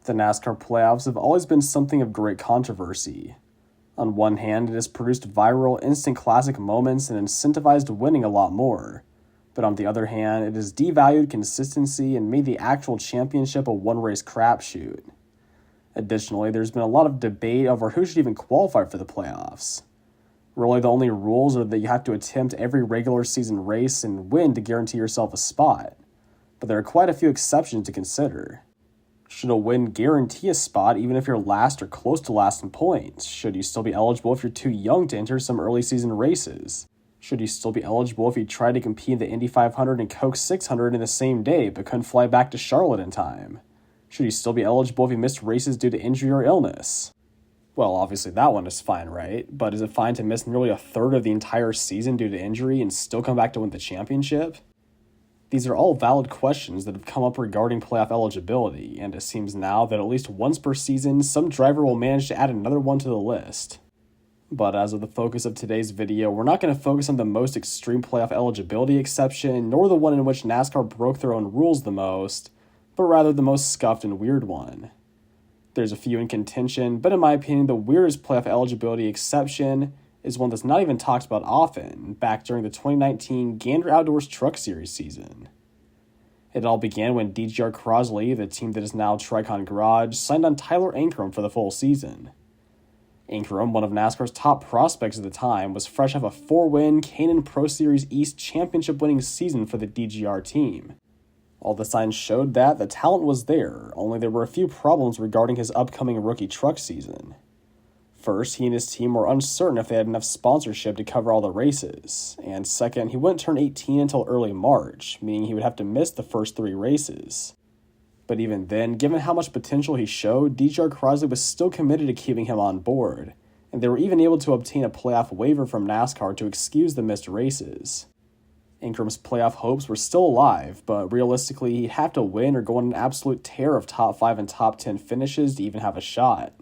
The NASCAR playoffs have always been something of great controversy. On one hand, it has produced viral instant classic moments and incentivized winning a lot more. But on the other hand, it has devalued consistency and made the actual championship a one-race crapshoot. Additionally, there's been a lot of debate over who should even qualify for the playoffs. Really, the only rules are that you have to attempt every regular season race and win to guarantee yourself a spot. But there are quite a few exceptions to consider. Should a win guarantee a spot even if you're last or close to last in points? Should you still be eligible if you're too young to enter some early season races? Should you still be eligible if you try to compete in the Indy 500 and Coke 600 in the same day but couldn't fly back to Charlotte in time? Should you still be eligible if you missed races due to injury or illness? Well, obviously that one is fine, right? But is it fine to miss nearly a third of the entire season due to injury and still come back to win the championship? These are all valid questions that have come up regarding playoff eligibility, and it seems now that at least once per season, some driver will manage to add another one to the list. But as of the focus of today's video, we're not going to focus on the most extreme playoff eligibility exception, nor the one in which NASCAR broke their own rules the most, but rather the most scuffed and weird one. There's a few in contention, but in my opinion, the weirdest playoff eligibility exception is one that's not even talked about often, back during the 2019 Gander Outdoors Truck Series season. It all began when DGR Crosley, the team that is now TRICON Garage, signed on Tyler Ankrum for the full season. Ankrum, one of NASCAR's top prospects at the time, was fresh off a 4-win Canaan Pro Series East championship-winning season for the DGR team. All the signs showed that the talent was there, only there were a few problems regarding his upcoming rookie truck season. First, he and his team were uncertain if they had enough sponsorship to cover all the races, and second, he wouldn't turn 18 until early March, meaning he would have to miss the first 3 races. But even then, given how much potential he showed, DGR Crosley was still committed to keeping him on board, and they were even able to obtain a playoff waiver from NASCAR to excuse the missed races. Ankrum's playoff hopes were still alive, but realistically, he'd have to win or go on an absolute tear of top 5 and top 10 finishes to even have a shot.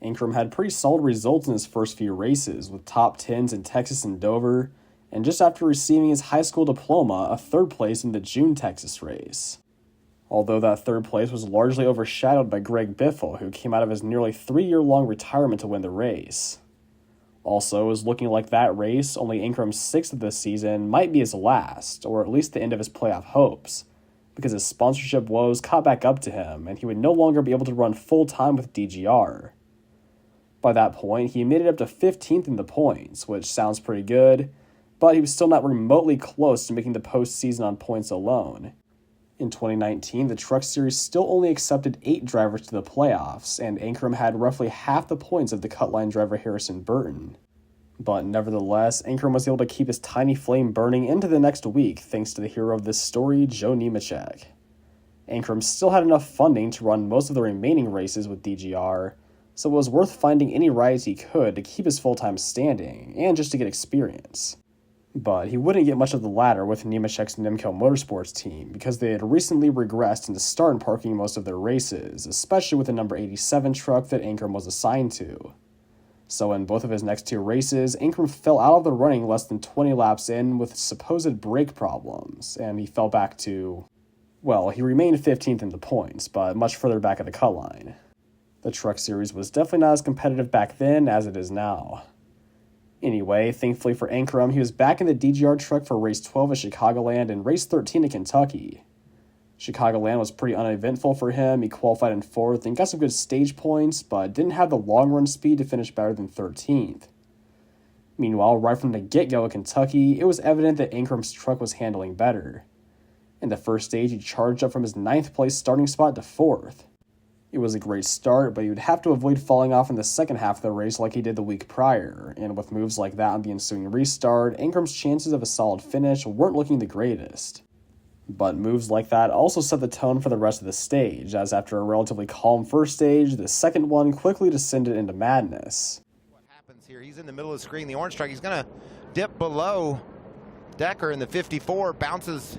Ankrum had pretty solid results in his first few races, with top 10s in Texas and Dover, and just after receiving his high school diploma, a 3rd place in the June Texas race. Although that 3rd place was largely overshadowed by Greg Biffle, who came out of his nearly 3-year-long retirement to win the race. Also, it was looking like that race, only Ankrum's 6th of the season, might be his last, or at least the end of his playoff hopes, because his sponsorship woes caught back up to him, and he would no longer be able to run full-time with DGR. By that point, he made it up to 15th in the points, which sounds pretty good, but he was still not remotely close to making the postseason on points alone. In 2019, the Truck Series still only accepted 8 drivers to the playoffs, and Ankrum had roughly half the points of the cut-line driver Harrison Burton. But nevertheless, Ankrum was able to keep his tiny flame burning into the next week thanks to the hero of this story, Joe Nemechek. Ankrum still had enough funding to run most of the remaining races with DGR, so it was worth finding any rides he could to keep his full-time standing, and just to get experience. But he wouldn't get much of the latter with Nemechek's Nemco Motorsports team, because they had recently regressed into start and parking most of their races, especially with the number 87 truck that Ankrum was assigned to. So in both of his next 2 races, Ankrum fell out of the running less than 20 laps in with supposed brake problems, and he fell back to, well, he remained 15th in the points, but much further back at the cut line. The Truck Series was definitely not as competitive back then as it is now. Anyway, thankfully for Ankrum, he was back in the DGR truck for race 12 at Chicagoland and race 13 at Kentucky. Chicagoland was pretty uneventful for him. He qualified in 4th and got some good stage points, but didn't have the long-run speed to finish better than 13th. Meanwhile, right from the get-go at Kentucky, it was evident that Ankrum's truck was handling better. In the first stage, he charged up from his 9th place starting spot to 4th. It was a great start, but he would have to avoid falling off in the second half of the race like he did the week prior, and with moves like that on the ensuing restart, Ankrum's chances of a solid finish weren't looking the greatest. But moves like that also set the tone for the rest of the stage, as after a relatively calm first stage, the second one quickly descended into madness. What happens here, he's in the middle of the screen, the orange truck, he's going to dip below Decker in the 54, bounces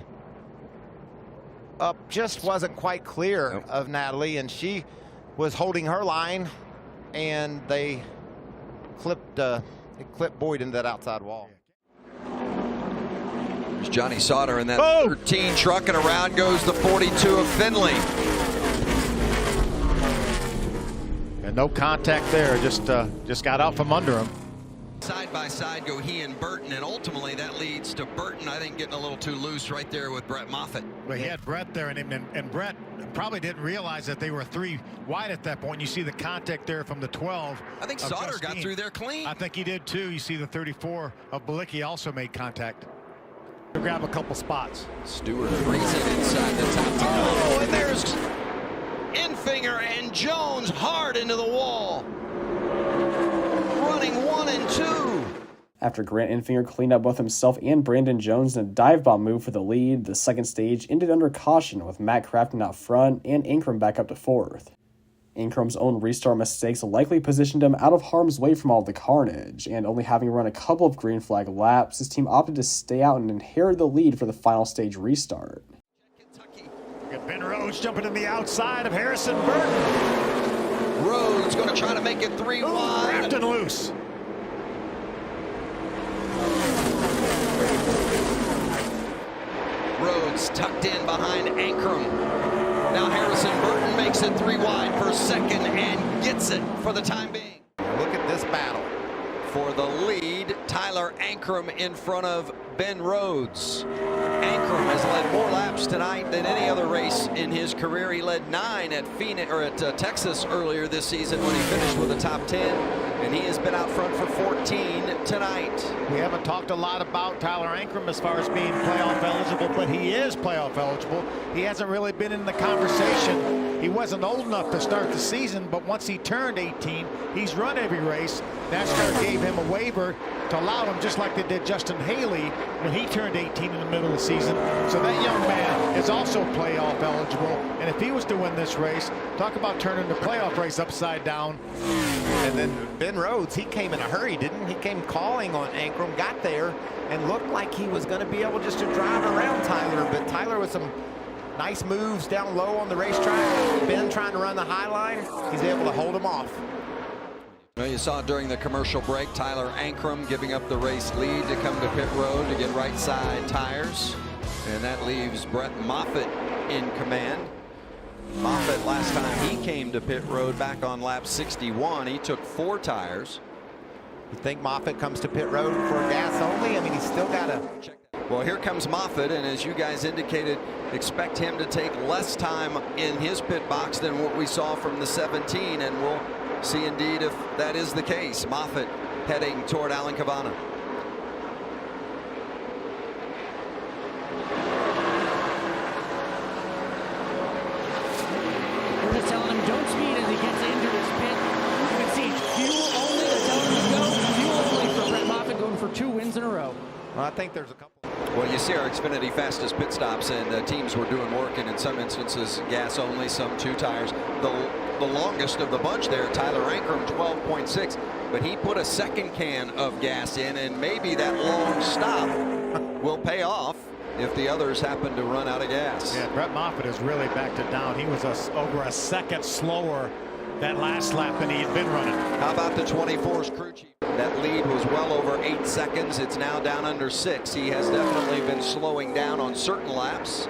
up, just wasn't quite clear of Natalie, and she was holding her line, and they clipped Boyd into that outside wall. There's Johnny Sauter in that 13 truck, and around goes the 42 of Finley. And no contact there, just got out from under him. Side by side go he and Burton, and ultimately that leads to Burton, I think, getting a little too loose right there with Brett Moffitt. Well, he had Brett there, and Brett probably didn't realize that they were 3 wide at that point. You see the contact there from the 12. I think Sauter got through there clean. I think he did too. You see the 34 of Balicki also made contact. Grab a couple spots. Stewart racing inside the top 10. Oh, and there's Infinger and Jones hard into the wall. Running 1 and 2. After Grant Infinger cleaned up both himself and Brandon Jones in a dive bomb move for the lead, the second stage ended under caution with Matt Crafton out front and Ankrum back up to 4th. Ankrum's own restart mistakes likely positioned him out of harm's way from all the carnage, and only having run a couple of green flag laps, his team opted to stay out and inherit the lead for the final stage restart. Got Ben Rhodes jumping to the outside of Harrison Burton. Rhodes going to try to make it 3 wide. Crafton loose. Rhodes tucked in behind Ankrum. Now Harrison Burton makes it 3 wide for second and gets it for the time being. Look at this battle. For the lead, Tyler Ankrum in front of Ben Rhodes. Ankrum has led more laps tonight than any other race in his career. He led 9 at Texas earlier this season when he finished with a top 10, and he has been out front for 14 tonight. We haven't talked a lot about Tyler Ankrum as far as being playoff eligible, but he is playoff eligible. He hasn't really been in the conversation. He wasn't old enough to start the season, but once he turned 18, he's run every race. Nascar gave him a waiver to allow him, just like they did Justin Haley when he turned 18 in the middle of the season. So that young man is also playoff eligible, and if he was to win this race, talk about turning the playoff race upside down. And then Ben Rhodes, he came in a hurry, didn't he? He came calling on Ankrum, got there, and looked like he was going to be able just to drive around Tyler, but Tyler with some nice moves down low on the racetrack. Ben trying to run the high line, he's able to hold him off. Well, you saw during the commercial break, Tyler Ankrum giving up the race lead to come to pit road to get right side tires. And that leaves Brett Moffitt in command. Moffitt, last time he came to pit road back on lap 61, he took 4 tires. You think Moffitt comes to pit road for gas only? I mean, he's still got to check. Well, here comes Moffitt, and as you guys indicated, expect him to take less time in his pit box than what we saw from the 17, and we'll see indeed if that is the case. Moffitt heading toward Alan Cavana. We're just telling him don't speed as he gets into his pit. You can see fuel only. They're telling him to go. Fuel only for Brett Moffitt, going for 2 wins in a row. Well, I think there's a couple. Well, you see our Xfinity fastest pit stops, and teams were doing work, and in some instances gas only, some 2 tires. The longest of the bunch there, Tyler Ankrum, 12.6, but he put a second can of gas in, and maybe that long stop will pay off if the others happen to run out of gas. Yeah, Brett Moffitt has really backed it down. He was over a second slower that last lap than he had been running. How about the 24's crew chief? That lead was well over 8 seconds. It's now down under 6. He has definitely been slowing down on certain laps.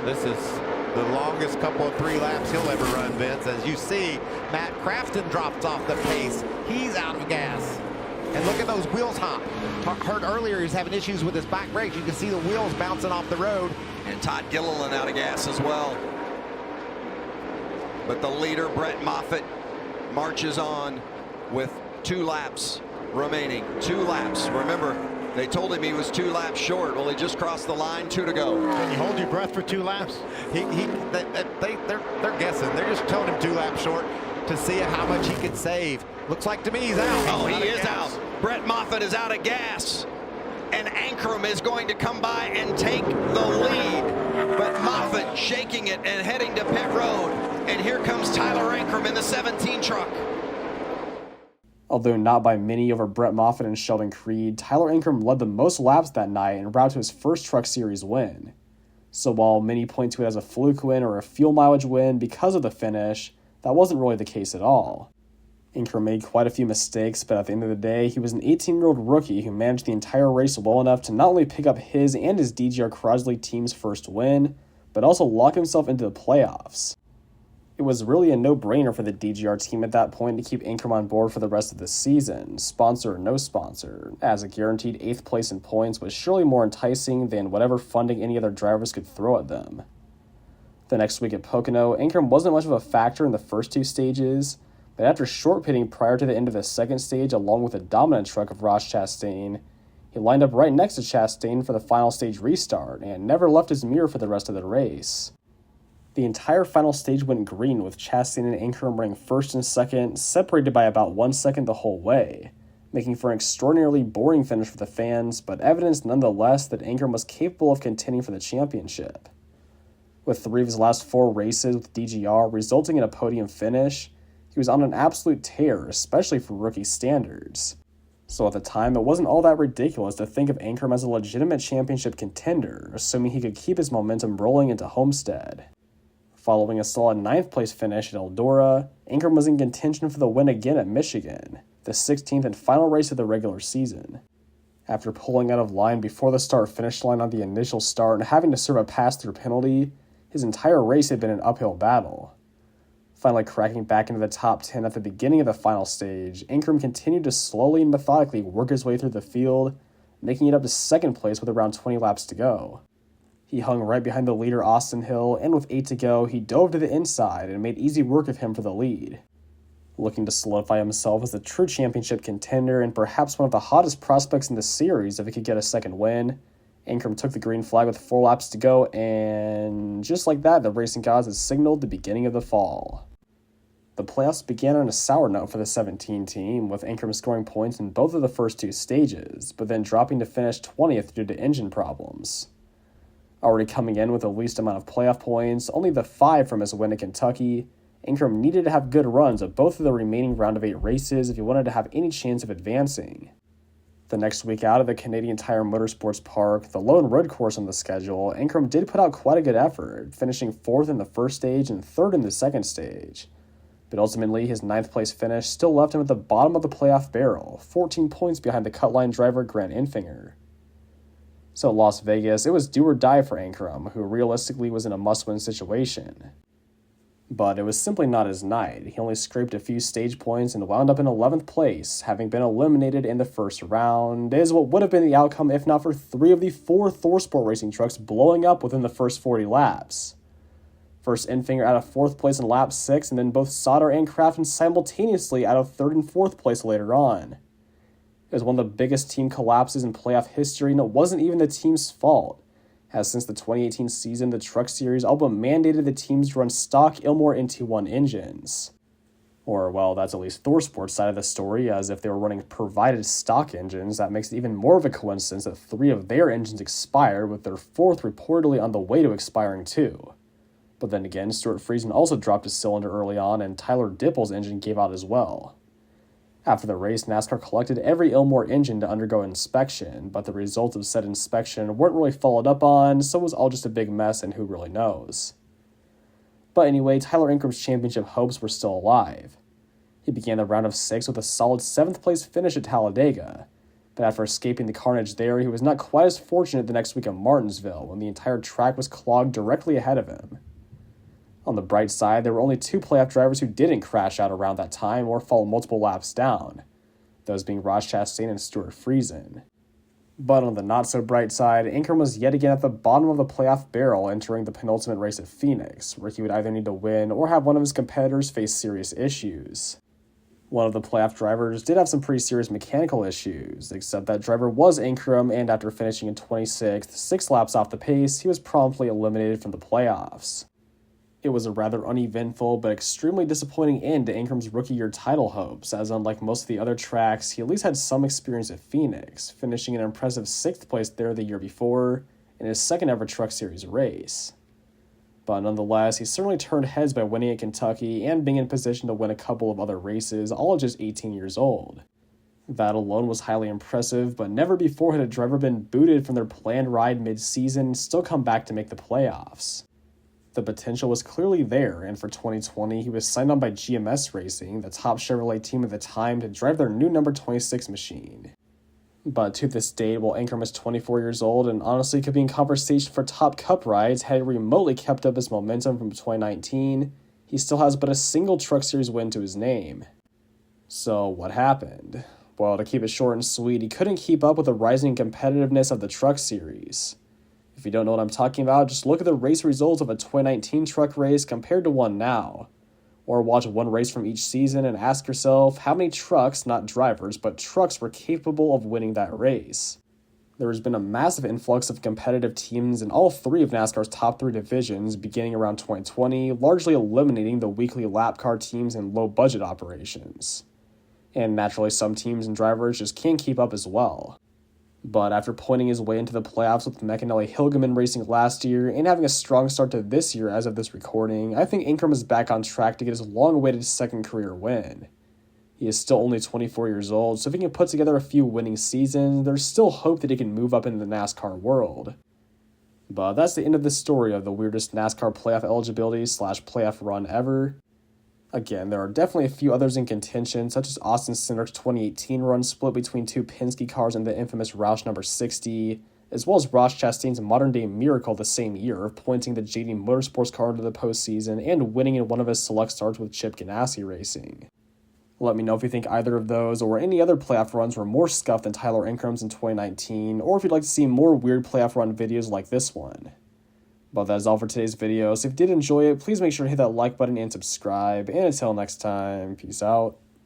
This is the longest couple of 3 laps he'll ever run, Vince. As you see, Matt Crafton drops off the pace. He's out of gas. And look at those wheels hop. Heard earlier he's having issues with his back brakes. You can see the wheels bouncing off the road. And Todd Gilliland out of gas as well. But the leader, Brett Moffitt, marches on with 2 laps remaining. 2 laps. Remember, they told him he was 2 laps short. Well, he just crossed the line, 2 to go. Can you hold your breath for 2 laps? They're guessing. They're just telling him 2 laps short to see how much he can save. Looks like to me he's out. Oh, he is out. Brett Moffitt is out of gas. And Ankrum is going to come by and take the lead. But Moffitt shaking it and heading to pit road. And here comes Tyler Ankrum in the 17 truck. Although not by many over Brett Moffitt and Sheldon Creed, Tyler Ankrum led the most laps that night and route to his first Truck Series win. So while many point to it as a fluke win or a fuel mileage win because of the finish, that wasn't really the case at all. Ankrum made quite a few mistakes, but at the end of the day, he was an 18-year-old rookie who managed the entire race well enough to not only pick up his and his DGR Crosley team's first win, but also lock himself into the playoffs. It was really a no-brainer for the DGR team at that point to keep Ankrum on board for the rest of the season, sponsor or no sponsor, as a guaranteed 8th place in points was surely more enticing than whatever funding any other drivers could throw at them. The next week at Pocono, Ankrum wasn't much of a factor in the first 2 stages, but after short pitting prior to the end of the second stage along with a dominant truck of Ross Chastain, he lined up right next to Chastain for the final stage restart and never left his mirror for the rest of the race. The entire final stage went green with Chastain and Ankrum running first and second, separated by about 1 second the whole way, making for an extraordinarily boring finish for the fans, but evidence nonetheless that Ankrum was capable of contending for the championship. With 3 of his last 4 races with DGR resulting in a podium finish, he was on an absolute tear, especially for rookie standards. So at the time, it wasn't all that ridiculous to think of Ankrum as a legitimate championship contender, assuming he could keep his momentum rolling into Homestead. Following a solid 9th place finish at Eldora, Ankrum was in contention for the win again at Michigan, the 16th and final race of the regular season. After pulling out of line before the start-finish line on the initial start and having to serve a pass-through penalty, his entire race had been an uphill battle. Finally cracking back into the top 10 at the beginning of the final stage, Ankrum continued to slowly and methodically work his way through the field, making it up to 2nd place with around 20 laps to go. He hung right behind the leader Austin Hill, and with 8 to go, he dove to the inside and made easy work of him for the lead. Looking to solidify himself as a true championship contender and perhaps one of the hottest prospects in the series if he could get a second win, Ankrum took the green flag with 4 laps to go, and just like that, the racing gods had signaled the beginning of the fall. The playoffs began on a sour note for the 17 team, with Ankrum scoring points in both of the first 2 stages, but then dropping to finish 20th due to engine problems. Already coming in with the least amount of playoff points, only the 5 from his win at Kentucky, Ankrum needed to have good runs at both of the remaining round of 8 races if he wanted to have any chance of advancing. The next week out of the Canadian Tire Motorsports Park, the lone road course on the schedule, Ankrum did put out quite a good effort, finishing 4th in the first stage and 3rd in the second stage. But ultimately, his 9th place finish still left him at the bottom of the playoff barrel, 14 points behind the cut-line driver Grant Enfinger. So at Las Vegas, it was do or die for Ankrum, who realistically was in a must-win situation. But it was simply not his night. He only scraped a few stage points and wound up in 11th place, having been eliminated in the first round, is what would have been the outcome if not for 3 of the 4 ThorSport racing trucks blowing up within the first 40 laps. First Enfinger out of 4th place in lap 6, and then both Sauter and Crafton simultaneously out of 3rd and 4th place later on. It was one of the biggest team collapses in playoff history, and it wasn't even the team's fault, as since the 2018 season, the Truck Series all but mandated the teams to run stock Ilmor NT1 engines. Or, well, that's at least ThorSport's side of the story, as if they were running provided stock engines, that makes it even more of a coincidence that 3 of their engines expired, with their 4th reportedly on the way to expiring too. But then again, Stuart Friesen also dropped his cylinder early on, and Tyler Dippel's engine gave out as well. After the race, NASCAR collected every Ilmor engine to undergo inspection, but the results of said inspection weren't really followed up on, so it was all just a big mess, and who really knows. But anyway, Tyler Ankrum's championship hopes were still alive. He began the round of 6 with a solid 7th place finish at Talladega, but after escaping the carnage there, he was not quite as fortunate the next week at Martinsville, when the entire track was clogged directly ahead of him. On the bright side, there were only 2 playoff drivers who didn't crash out around that time or fall multiple laps down, those being Ross Chastain and Stuart Friesen. But on the not-so-bright side, Ankrum was yet again at the bottom of the playoff barrel entering the penultimate race at Phoenix, where he would either need to win or have one of his competitors face serious issues. One of the playoff drivers did have some pretty serious mechanical issues, except that driver was Ankrum, and after finishing in 26th, 6 laps off the pace, he was promptly eliminated from the playoffs. It was a rather uneventful but extremely disappointing end to Ankrum's rookie year title hopes, as unlike most of the other tracks, he at least had some experience at Phoenix, finishing an impressive 6th place there the year before, in his second ever Truck Series race. But nonetheless, he certainly turned heads by winning at Kentucky and being in position to win a couple of other races, all at just 18 years old. That alone was highly impressive, but never before had a driver been booted from their planned ride mid-season and still come back to make the playoffs. The potential was clearly there, and for 2020, he was signed on by GMS Racing, the top Chevrolet team at the time, to drive their new number 26 machine. But to this date, while Ankrum is 24 years old and honestly could be in conversation for top Cup rides had he remotely kept up his momentum from 2019, he still has but a single Truck Series win to his name. So what happened? Well, to keep it short and sweet, he couldn't keep up with the rising competitiveness of the Truck Series. If you don't know what I'm talking about, just look at the race results of a 2019 truck race compared to one now. Or watch one race from each season and ask yourself how many trucks, not drivers, but trucks were capable of winning that race. There has been a massive influx of competitive teams in all three of NASCAR's top 3 divisions beginning around 2020, largely eliminating the weekly lap car teams and low-budget operations. And naturally, some teams and drivers just can't keep up as well. But after pointing his way into the playoffs with McAnally Hilgeman racing last year and having a strong start to this year as of this recording, I think Ankrum is back on track to get his long-awaited second career win. He is still only 24 years old, so if he can put together a few winning seasons, there's still hope that he can move up into the NASCAR world. But that's the end of the story of the weirdest NASCAR playoff eligibility / playoff run ever. Again, there are definitely a few others in contention, such as Austin Cindric's 2018 run split between 2 Penske cars in the infamous Roush number 60, as well as Ross Chastain's modern-day miracle the same year of pointing the JD Motorsports car into the postseason and winning in one of his select starts with Chip Ganassi Racing. Let me know if you think either of those or any other playoff runs were more scuffed than Tyler Ankrum's in 2019, or if you'd like to see more weird playoff run videos like this one. But that is all for today's video, so if you did enjoy it, please make sure to hit that like button and subscribe, and until next time, peace out.